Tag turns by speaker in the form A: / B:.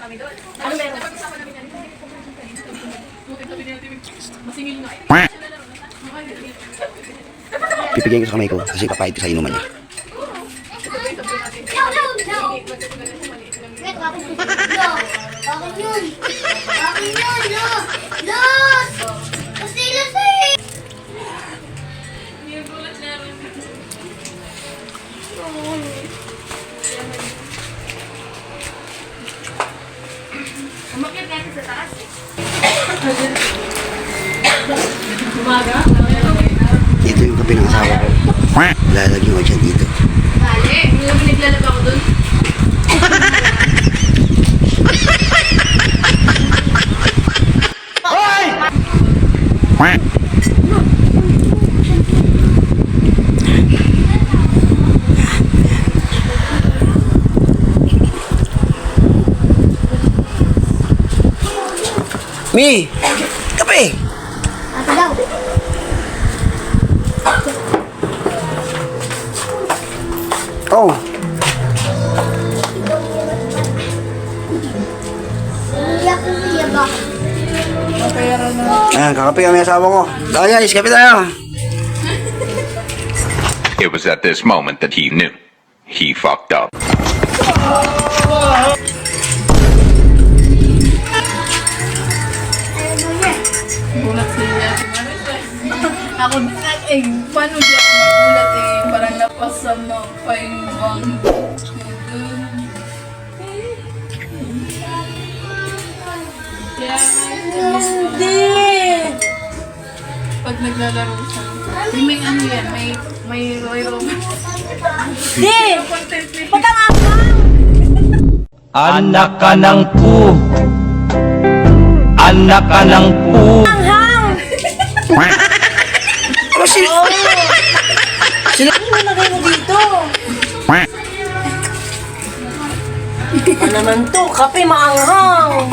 A: kami doon. Ano meron? Napag-usapan namin yan. Masingil nga.
B: Pipigyan ko sa kamay ko kasi papait ko sa inuman niya.
C: Bakit yun? Bakit yun? Los! Kasi los eh!
A: Umakyat natin sa taas. Umaga?
B: Ito yung kape ng asawa ko. Lalagyan ko dyan dito.
A: Bale, yung pinaglalaba ko doon.
B: Mi! Kape!
C: Ate daw.
B: Oh!
C: Iyak ko siya ba?
B: Ayan, kakape kami asawa ko. Tara guys, kape tayo.
D: It was at this moment that he knew. He fucked up.
A: Gulat sila. Ako din paano di ako nagulat eh. Parang napasama pa yung bangko. Kaya
C: Hindi!
A: pag naglalaro siya, may ano yan, may Roy Roman.
C: Hindi!
A: Content ni
C: Patangak ka!
E: Anak ka ng pu. Anak ka ng pu.
C: Hang!
B: Ano sila?
C: Ano nalagay mo dito? Ano naman to? Kape maanghang!